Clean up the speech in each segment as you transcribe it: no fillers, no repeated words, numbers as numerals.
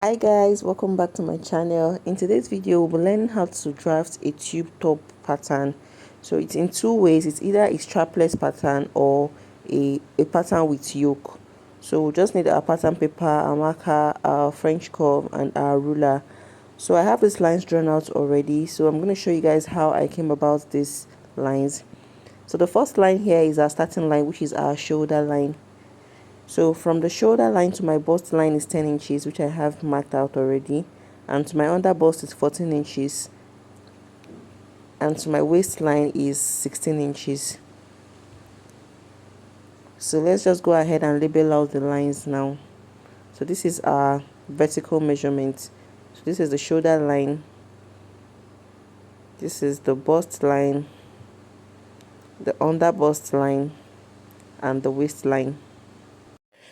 Hi guys, welcome back to my channel. In today's video we'll be learning how to draft a tube top pattern. So it's in two ways. It's either a strapless pattern or a pattern with yoke. So we'll just need our pattern paper, our marker, our French curve and our ruler. So I have these lines drawn out already, so I'm going to show you guys how I came about these lines. So the first line here is our starting line, which is our shoulder line. So from the shoulder line to my bust line is 10 inches, which I have marked out already, and to my under bust is 14 inches, and to my waistline is 16 inches. So let's just go ahead and label out the lines now. So this is our vertical measurement. So this is the shoulder line, this is the bust line, the under bust line, and the waistline.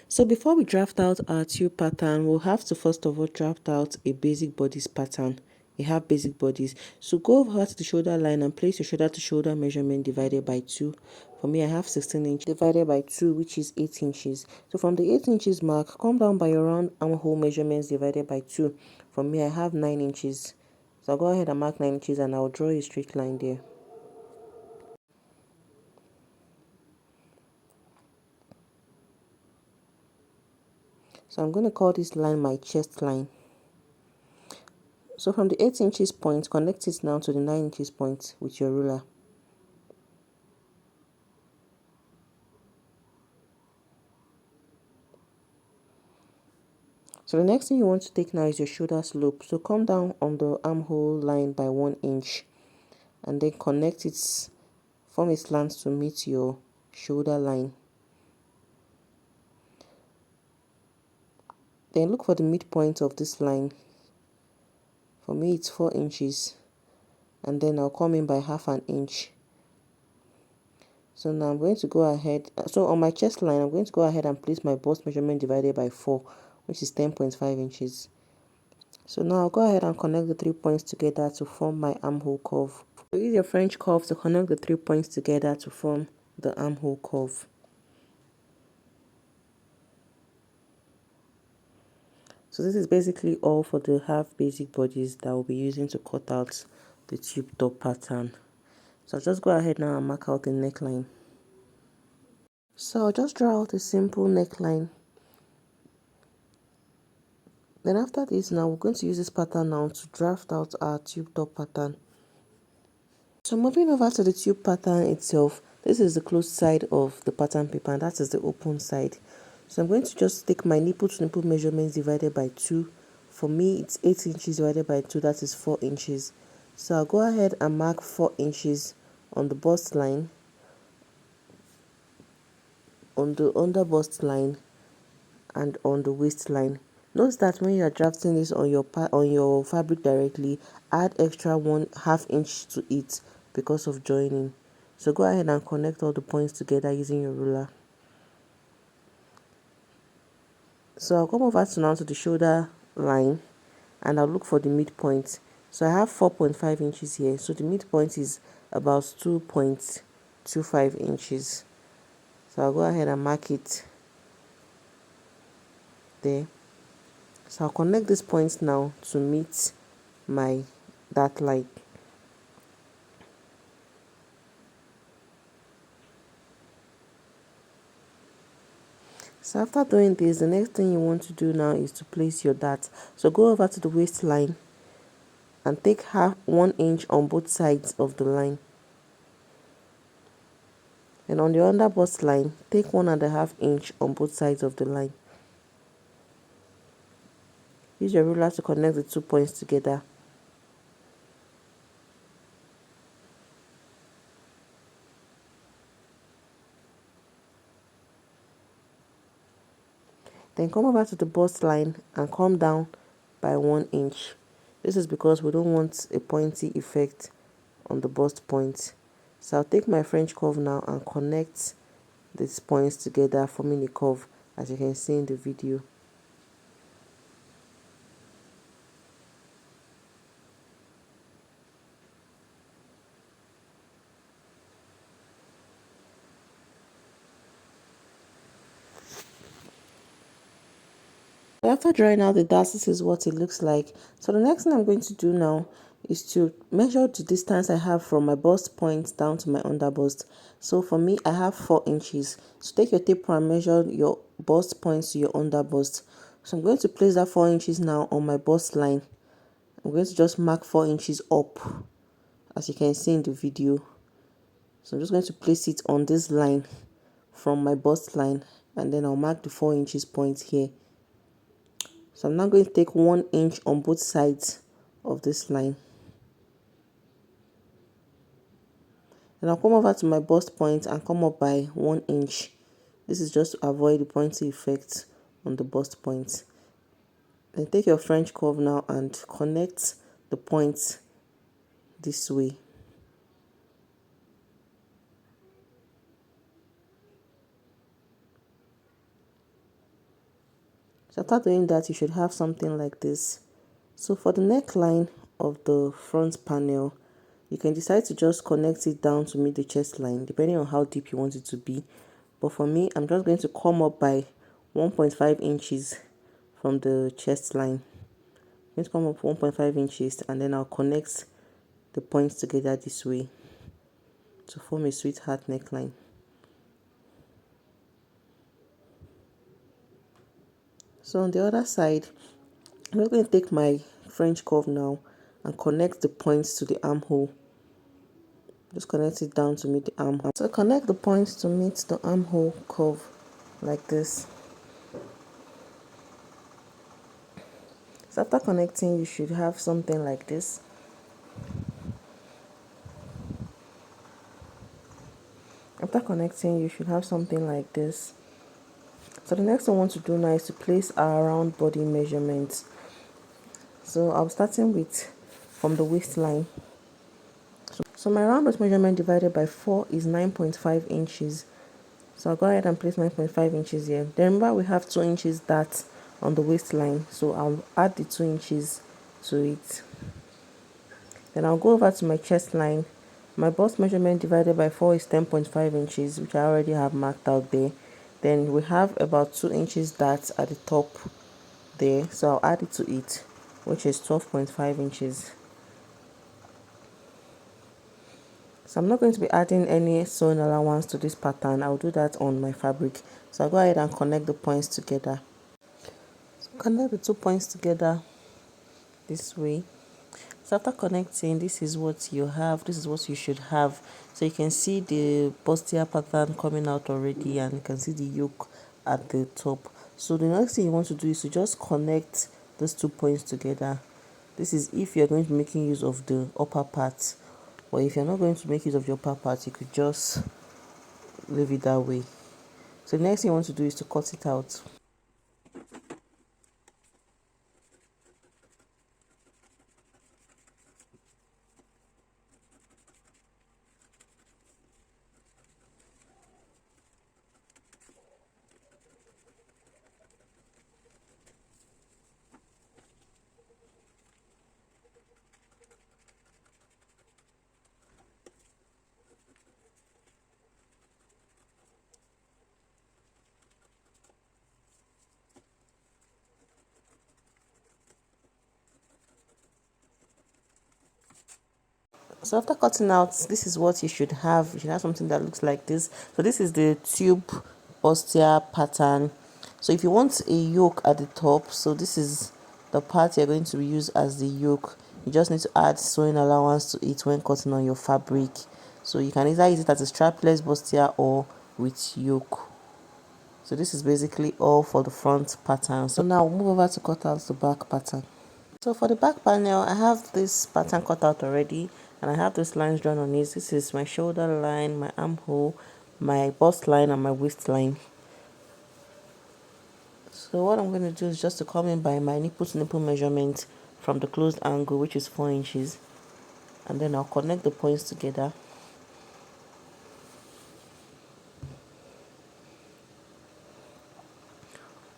So before we draft out our tube pattern, we'll have to first of all draft out a basic bodice pattern. We have basic bodies. So go over to the shoulder line and place your shoulder to shoulder measurement divided by 2. For me, I have 16 inches divided by 2, which is 8 inches. So from the 8 inches mark, come down by your round armhole measurements divided by 2. For me, I have 9 inches. So I'll go ahead and mark 9 inches and I'll draw a straight line there. So I'm going to call this line my chest line. So from the 8 inches point, connect it now to the 9 inches point with your ruler. So the next thing you want to take now is your shoulder slope. So come down on the armhole line by 1 inch and then connect it, form a slant to meet your shoulder line. Then look for the midpoint of this line. For me it's 4 inches, and then I'll come in by half an inch. So now I'm going to go ahead, so on my chest line I'm going to go ahead and place my bust measurement divided by 4, which is 10.5 inches. So now I'll go ahead and connect the 3 points together to form my armhole curve. So use your French curve to connect the 3 points together to form the armhole curve. So this is basically all for the half basic bodies that we'll be using to cut out the tube top pattern. So I'll just go ahead now and mark out the neckline. So I'll just draw out a simple neckline. Then after this, now we're going to use this pattern now to draft out our tube top pattern. So moving over to the tube pattern itself, this is the closed side of the pattern paper and that is the open side. So I'm going to just take my nipple to nipple measurements divided by 2. For me it's 8 inches divided by 2, that is 4 inches. So I'll go ahead and mark 4 inches on the bust line, on the under bust line, and on the waistline. Note that when you are drafting this on your fabric directly, add extra 1/2 inch to it because of joining. So go ahead and connect all the points together using your ruler. So I'll come over to now to the shoulder line and I'll look for the midpoint. So I have 4.5 inches here, so the midpoint is about 2.25 inches. So I'll go ahead and mark it there. So I'll connect these points now to meet that line. So after doing this, the next thing you want to do now is to place your dart. So go over to the waistline and take 1 inch on both sides of the line. And on the under bust line, take 1.5 inch on both sides of the line. Use your ruler to connect the 2 points together. Then come over to the bust line and come down by 1 inch. This is because we don't want a pointy effect on the bust point. So I'll take my French curve now and connect these points together, forming a curve, as you can see in the video. So after drawing out the dots, this is what it looks like. So the next thing I'm going to do now is to measure the distance I have from my bust point down to my under bust. So for me, I have 4 inches. So take your tape and measure your bust points to your under bust. So I'm going to place that 4 inches now on my bust line. I'm going to just mark 4 inches up, as you can see in the video. So I'm just going to place it on this line from my bust line, and then I'll mark the 4 inches point here. So I'm now going to take 1 inch on both sides of this line. And I'll come over to my bust point and come up by 1 inch. This is just to avoid the pointy effect on the bust point. Then take your French curve now and connect the points this way. So after doing that, you should have something like this. So for the neckline of the front panel, you can decide to just connect it down to meet the chest line, depending on how deep you want it to be. But for me, I'm just going to come up by 1.5 inches from the chest line. I'm going to come up 1.5 inches, and then I'll connect the points together this way to form a sweetheart neckline. So on the other side, I'm going to take my French curve now and connect the points to the armhole. Just connect it down to meet the armhole. So connect the points to meet the armhole curve like this. So after connecting, you should have something like this. After connecting, you should have something like this. So the next thing I want to do now is to place our round body measurements. So I'm starting with from the waistline. So my round bust measurement divided by 4 is 9.5 inches. So I'll go ahead and place 9.5 inches here. Then remember we have 2 inches dart on the waistline. So I'll add the 2 inches to it. Then I'll go over to my chest line. My bust measurement divided by 4 is 10.5 inches, which I already have marked out there. Then we have about 2 inches dart at the top there. So I'll add it to it, which is 12.5 inches. So I'm not going to be adding any sewing allowance to this pattern. I'll do that on my fabric. So I'll go ahead and connect the points together. So connect the 2 points together this way. So after connecting, this is what you have. This is what you should have. So you can see the bustier pattern coming out already, and you can see the yoke at the top. So the next thing you want to do is to just connect these 2 points together. This is if you're going to be making use of the upper part. Or if you're not going to make use of the upper part, you could just leave it that way. So the next thing you want to do is to cut it out. So after cutting out, this is what you should have. You should have something that looks like this. So this is the tube bustier pattern. So if you want a yoke at the top, so this is the part you're going to use as the yoke. You just need to add sewing allowance to it when cutting on your fabric. So you can either use it as a strapless bustier or with yoke. So this is basically all for the front pattern. So now we'll move over to cut out the back pattern. So for the back panel, I have this pattern cut out already, and I have these lines drawn on it. This is my shoulder line, my armhole, my bust line, and my waistline. So what I'm going to do is just to come in by my nipple to nipple measurement from the closed angle, which is 4 inches, and then I'll connect the points together.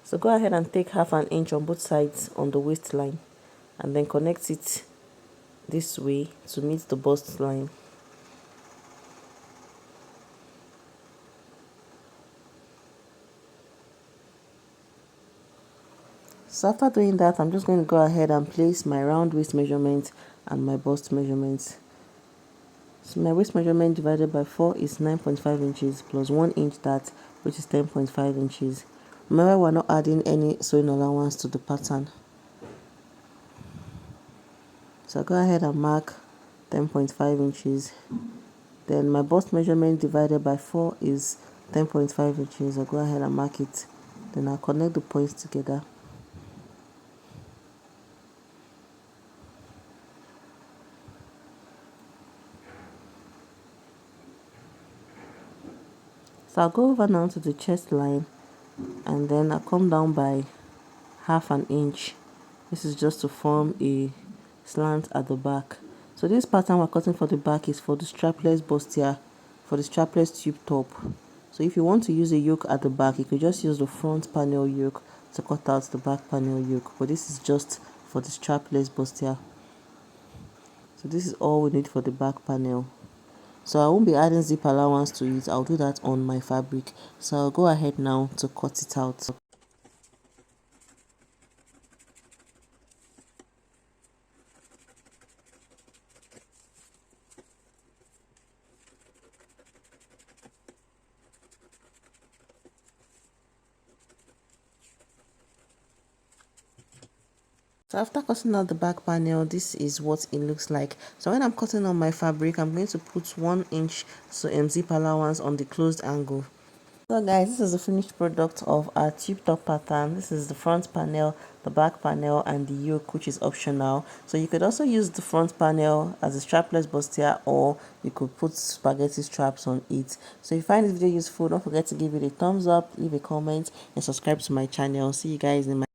So go ahead and take half an inch on both sides on the waistline, and then connect it this way to meet the bust line. So after doing that, I'm just going to go ahead and place my round waist measurement and my bust measurements. So my waist measurement divided by 4 is 9.5 inches plus 1 inch that, which is 10.5 inches. Remember, we're not adding any sewing allowance to the pattern. So I'll go ahead and mark 10.5 inches. Then my bust measurement divided by 4 is 10.5 inches. I'll go ahead and mark it. Then I'll connect the points together. So I'll go over now to the chest line, and then I'll come down by half an inch. This is just to form a slant at the back. So this pattern we're cutting for the back is for the strapless bustier, for the strapless tube top. So if you want to use a yoke at the back, you could just use the front panel yoke to cut out the back panel yoke. But this is just for the strapless bustier. So this is all we need for the back panel. So I won't be adding zip allowance to it. I'll do that on my fabric. So I'll go ahead now to cut it out. So after cutting out the back panel, this is what it looks like. So when I'm cutting on my fabric, I'm going to put 1 inch zip allowance on the closed angle. So guys, this is the finished product of our tube top pattern. This is the front panel, the back panel, and the yoke, which is optional. So you could also use the front panel as a strapless bustier, or you could put spaghetti straps on it. So if you find this video useful, don't forget to give it a thumbs up, leave a comment, and subscribe to my channel. See you guys in my